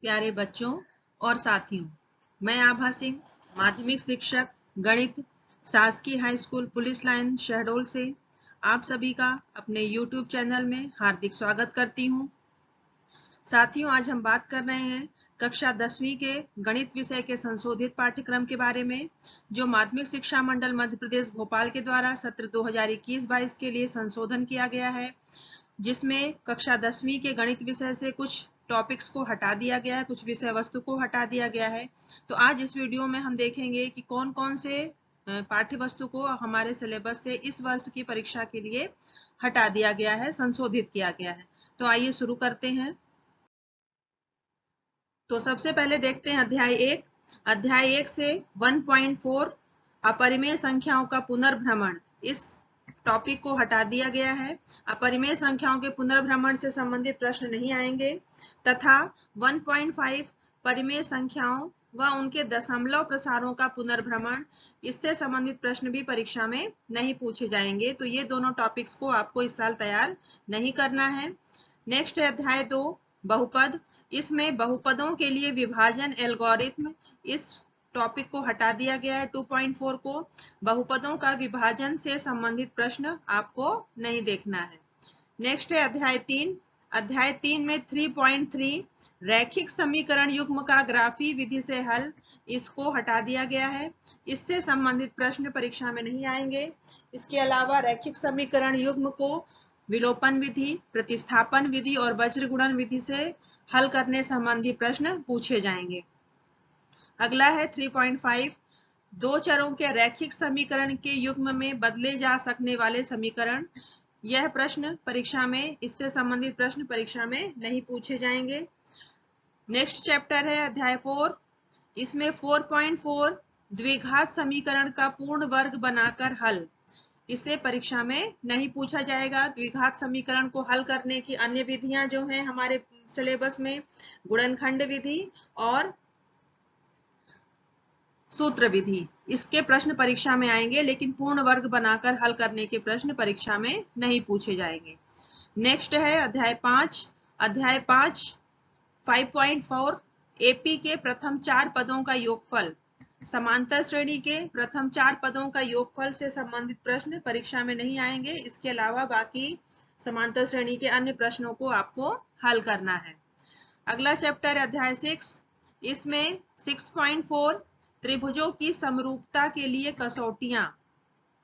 प्यारे बच्चों और साथियों, मैं आभा सिंह, माध्यमिक शिक्षक गणित, शासकीय high school police line Shahdol से आप सभी का अपने YouTube चैनल में हार्दिक स्वागत करती हूँ। साथियों, आज हम बात कर रहे हैं कक्षा 10वीं के गणित विषय के संशोधित पाठ्यक्रम के बारे में, जो माध्यमिक शिक्षा मंडल मध्य प्रदेश भोपाल के द्वारा सत्र 2021-22 के लिए संशोधन किया गया है, जिसमें कक्षा 10वीं के गणित विषय से कुछ टॉपिक्स को हटा दिया गया है, कुछ विषय वस्तु को हटा दिया गया है। तो आज इस वीडियो में हम देखेंगे कि कौन कौन से पाठ्य वस्तु को हमारे सिलेबस से इस वर्ष की परीक्षा के लिए हटा दिया गया है, संशोधित किया गया है। तो आइए शुरू करते हैं। तो सबसे पहले देखते हैं अध्याय 1। अध्याय 1 से 1.4 अपरिमेय संख्याओं का पुनर्भ्रमण, इस टॉपिक को हटा दिया गया है। अपरिमेय संख्याओं के पुनर्भ्रमण से संबंधित प्रश्न नहीं आएंगे तथा 1.5 परिमेय संख्याओं व उनके दशमलव प्रसारों का पुनर्भ्रमण, इससे संबंधित प्रश्न भी परीक्षा में नहीं पूछे जाएंगे। तो ये दोनों टॉपिक्स को आपको इस साल तैयार नहीं करना है। नेक्स्ट है अध्याय 2 बहुपद। इसमें बहुपदों के लिए विभाजन एल्गोरिथम, इस टॉपिक को हटा दिया गया है। 2.4 को बहुपदों का विभाजन से संबंधित प्रश्न आपको नहीं देखना है। नेक्स्ट है अध्याय 3। अध्याय 3 में 3.3 रैखिक समीकरण युग्म का ग्राफी विधि से हल, इसको हटा दिया गया है। इससे संबंधित प्रश्न परीक्षा में नहीं आएंगे। इसके अलावा रैखिक समीकरण युग्म को विलोपन विधि, प्रतिस्थापन विधि और वज्र गुणन विधि से हल करने संबंधी प्रश्न पूछे जाएंगे। अगला है 3.5 दो चरों के रैखिक समीकरण के युग्म में बदले जा सकने वाले समीकरण, यह प्रश्न परीक्षा में, इससे संबंधित प्रश्न परीक्षा में नहीं पूछे जाएंगे। नेक्स्ट चैप्टर है अध्याय 4। इसमें 4.4 द्विघात समीकरण का पूर्ण वर्ग बनाकर हल, इसे परीक्षा में नहीं पूछा जाएगा। द्विघात समीकरण को हल करने की अन्य विधियां जो हैं हमारे सिलेबस में, गुणनखंड विधि और सूत्र विधि, इसके प्रश्न परीक्षा में आएंगे, लेकिन पूर्ण वर्ग बनाकर हल करने के प्रश्न परीक्षा में नहीं पूछे जाएंगे। नेक्स्ट है अध्याय 5। अध्याय 5 5.4 एपी के प्रथम 4 पदों का योगफल, समांतर श्रेणी के प्रथम 4 पदों का योगफल से संबंधित प्रश्न परीक्षा में नहीं आएंगे। इसके अलावा बाकी समांतर श्रेणी के अन्य प्रश्नों को आपको हल करना है। अगला चैप्टर अध्याय 6। इसमें 6.4 त्रिभुजों की समरूपता के लिए कसौटियां,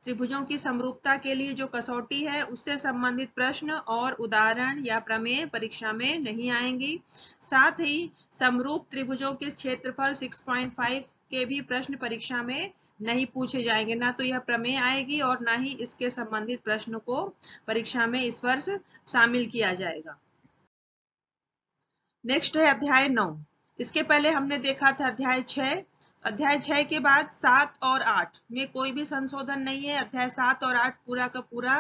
त्रिभुजों की समरूपता के लिए जो कसौटी है उससे संबंधित प्रश्न और उदाहरण या प्रमेय परीक्षा में नहीं आएंगी। साथ ही समरूप त्रिभुजों के क्षेत्रफल 6.5 के भी प्रश्न परीक्षा में नहीं पूछे जाएंगे। ना तो यह प्रमेय आएगी और ना ही इसके संबंधित प्रश्न को परीक्षा में इस वर्ष शामिल किया जाएगा। नेक्स्ट है अध्याय 9। इसके पहले हमने देखा था अध्याय 6। अध्याय 6 के बाद 7 और 8 में कोई भी संशोधन नहीं है। अध्याय 7 और 8 पूरा का पूरा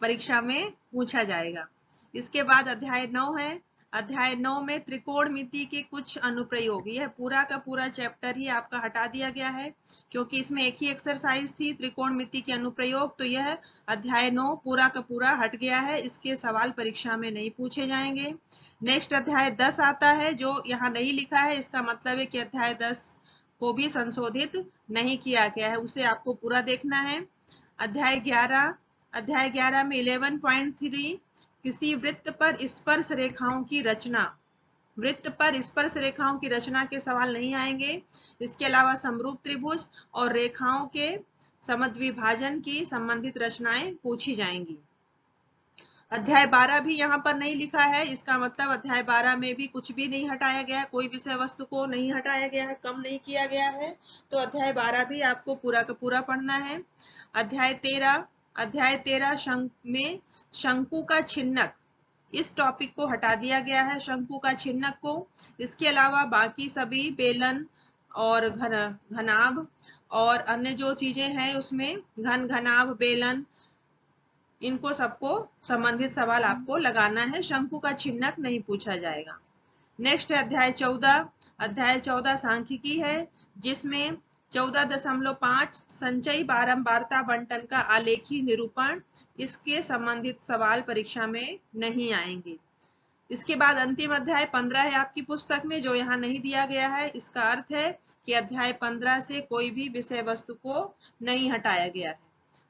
परीक्षा में पूछा जाएगा। इसके बाद अध्याय 9 है। अध्याय 9 में त्रिकोणमिति के कुछ अनुप्रयोग, यह पूरा का पूरा चैप्टर ही आपका हटा दिया गया है, क्योंकि इसमें एक ही एक्सरसाइज थी त्रिकोणमिति के अनुप्रयोग। तो यह अध्याय 9 पूरा का पूरा हट गया है, इसके सवाल परीक्षा में नहीं पूछे जाएंगे। नेक्स्ट अध्याय 10 आता है, जो यहाँ नहीं लिखा है, इसका मतलब है कि अध्याय 10 को भी संशोधित नहीं किया गया है, उसे आपको पूरा देखना है। अध्याय 11। अध्याय 11 में 11.3 किसी वृत्त पर स्पर्श रेखाओं की रचना, वृत्त पर स्पर्श रेखाओं की रचना के सवाल नहीं आएंगे। इसके अलावा समरूप त्रिभुज और रेखाओं के समद्विभाजन की संबंधित रचनाएं पूछी जाएंगी। अध्याय 12 भी यहाँ पर नहीं लिखा है, इसका मतलब अध्याय 12 में भी कुछ भी नहीं हटाया गया है, कोई विषय वस्तु को नहीं हटाया गया है, कम नहीं किया गया है। तो अध्याय 12 भी आपको पूरा का पूरा पढ़ना है। अध्याय 13। अध्याय 13 में शंकु का छिन्नक, इस टॉपिक को हटा दिया गया है, शंकु का छिन्नक को। इसके अलावा बाकी सभी बेलन और घनाभ और अन्य जो चीजें हैं उसमें घनाभ, बेलन, इनको सबको संबंधित सवाल आपको लगाना है। शंकु का छिन्नक नहीं पूछा जाएगा। नेक्स्ट है अध्याय 14। अध्याय 14 सांख्यिकी है, जिसमें 14.5 संचयी बारंबारता बंटन का आलेखी निरूपण, इसके संबंधित सवाल परीक्षा में नहीं आएंगे। इसके बाद अंतिम अध्याय 15 है आपकी पुस्तक में, जो यहाँ नहीं दिया गया है। इसका अर्थ है कि अध्याय 15 से कोई भी विषय वस्तु को नहीं हटाया गया है।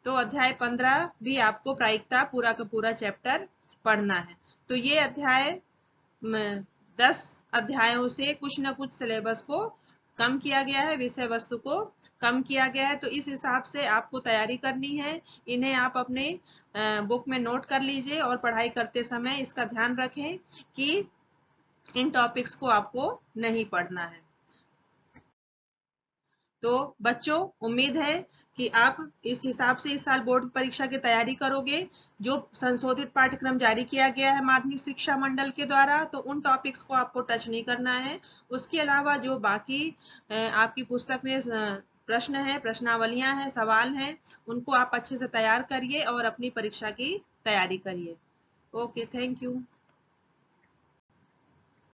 तो अध्याय 15 भी आपको प्रायिकता पूरा का पूरा चैप्टर पढ़ना है। तो ये अध्याय 10 अध्यायों से कुछ न कुछ सिलेबस को कम किया गया है, विषय वस्तु को कम किया गया है। तो इस हिसाब से आपको तैयारी करनी है। इन्हें आप अपने बुक में नोट कर लीजिए और पढ़ाई करते समय इसका ध्यान रखें कि इन टॉपिक्स को आपको नहीं पढ़ना है। तो बच्चों, उम्मीद है कि आप इस हिसाब से इस साल बोर्ड परीक्षा की तैयारी करोगे। जो संशोधित पाठ्यक्रम जारी किया गया है माध्यमिक शिक्षा मंडल के द्वारा, तो उन टॉपिक्स को आपको टच नहीं करना है। उसके अलावा जो बाकी आपकी पुस्तक में प्रश्न है, प्रश्नावलियां हैं, सवाल हैं, उनको आप अच्छे से तैयार करिए और अपनी परीक्षा की तैयारी करिए। Okay, thank you.